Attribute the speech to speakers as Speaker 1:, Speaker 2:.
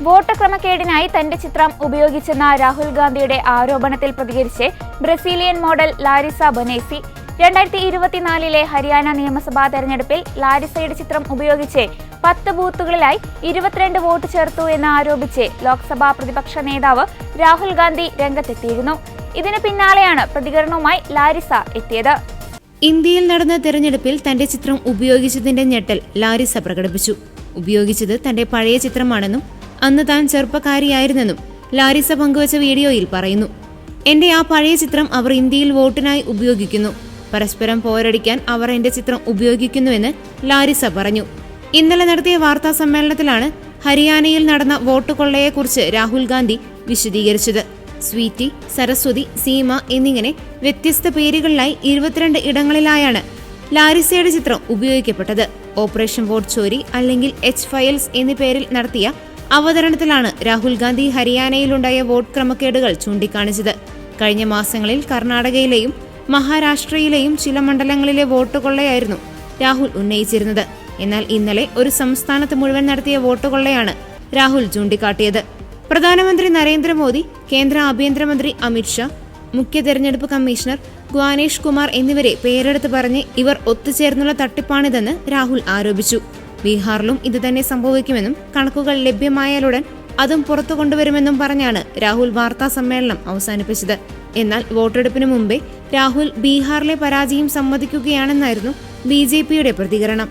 Speaker 1: Vote ക്രമക്കേടിനായി തന്റെ ചിത്രം ഉപയോഗിച്ചെന്ന രാഹുൽ ഗാന്ധിയുടെ ആരോപണത്തിൽ പ്രതികരിച്ച് ബ്രസീലിയൻ മോഡൽ ലാരിസ ബൊനേസി. 2024 ഹരിയാന നിയമസഭാ തെരഞ്ഞെടുപ്പിൽ ലാരിസയുടെ ചിത്രം ഉപയോഗിച്ച് 10 ബൂത്തുകളിലായി 22 വോട്ട് ചേർത്തു എന്ന് ആരോപിച്ച് ലോക്സഭാ പ്രതിപക്ഷ നേതാവ് രാഹുൽ ഗാന്ധി രംഗത്തെത്തിയിരുന്നു. ഇതിന് പിന്നാലെയാണ് പ്രതികരണവുമായി ലാരിസ എത്തിയത്.
Speaker 2: ഇന്ത്യയിൽ നടന്ന തെരഞ്ഞെടുപ്പിൽ തന്റെ ചിത്രം ഉപയോഗിച്ചതിന്റെ ഞെട്ടൽ ലാരിസ പ്രകടിപ്പിച്ചു. ഉപയോഗിച്ചത് തന്റെ പഴയ ചിത്രമാണെന്നും അന്ന് താൻ ചെറുപ്പക്കാരിയായിരുന്നെന്നും ലാരിസ പങ്കുവച്ച വീഡിയോയിൽ പറയുന്നു. എന്റെ ആ പഴയ ചിത്രം അവർ ഇന്ത്യയിൽ വോട്ടിനായി ഉപയോഗിക്കുന്നു. പരസ്പരം പോരടിക്കാൻ അവർ എന്റെ ചിത്രം ഉപയോഗിക്കുന്നുവെന്ന് ലാരിസ പറഞ്ഞു. ഇന്നലെ നടത്തിയ വാർത്താ സമ്മേളനത്തിലാണ് ഹരിയാനയിൽ നടന്ന വോട്ട് കൊള്ളയെക്കുറിച്ച് രാഹുൽ ഗാന്ധി വിശദീകരിച്ചത്. സ്വീറ്റി, സരസ്വതി, സീമ എന്നിങ്ങനെ വ്യത്യസ്ത പേരുകളിലായി 22 ഇടങ്ങളിലായാണ് ലാരിസയുടെ ചിത്രം ഉപയോഗിക്കപ്പെട്ടത്. ഓപ്പറേഷൻ വോട്ട് ചോരി അല്ലെങ്കിൽ എച്ച് ഫയൽസ് എന്നീ പേരിൽ നടത്തിയ അവതരണത്തിലാണ് രാഹുൽ ഗാന്ധി ഹരിയാനയിലുണ്ടായ വോട്ട് ക്രമക്കേടുകൾ ചൂണ്ടിക്കാണിച്ചത്. കഴിഞ്ഞ മാസങ്ങളിൽ കർണാടകയിലെയും മഹാരാഷ്ട്രയിലെയും ചില മണ്ഡലങ്ങളിലെ വോട്ട് കൊള്ളയായിരുന്നു രാഹുൽ ഉന്നയിച്ചിരുന്നത്. എന്നാൽ ഇന്നലെ ഒരു സംസ്ഥാനത്ത് മുഴുവൻ നടത്തിയ വോട്ട് കൊള്ളയാണ് രാഹുൽ ചൂണ്ടിക്കാട്ടിയത്. പ്രധാനമന്ത്രി നരേന്ദ്രമോദി, കേന്ദ്ര ആഭ്യന്തരമന്ത്രി അമിത്ഷാ, മുഖ്യ തെരഞ്ഞെടുപ്പ് കമ്മീഷണർ ഗ്വാനേഷ് കുമാർ എന്നിവരെ പേരെടുത്ത് പറഞ്ഞ് ഇവർ ഒത്തുചേർന്നുള്ള തട്ടിപ്പാണിതെന്ന് രാഹുൽ ആരോപിച്ചു. ബീഹാറിലും ഇതുതന്നെ സംഭവിക്കുമെന്നും കണക്കുകൾ ലഭ്യമായാലുടൻ അതും പുറത്തു കൊണ്ടുവരുമെന്നും പറഞ്ഞാണ് രാഹുൽ വാർത്താ സമ്മേളനം അവസാനിപ്പിച്ചത്. എന്നാൽ വോട്ടെടുപ്പിന് മുമ്പേ രാഹുൽ ബീഹാറിലെ പരാജയം സമ്മതിക്കുകയാണെന്നായിരുന്നു BJPയുടെ പ്രതികരണം.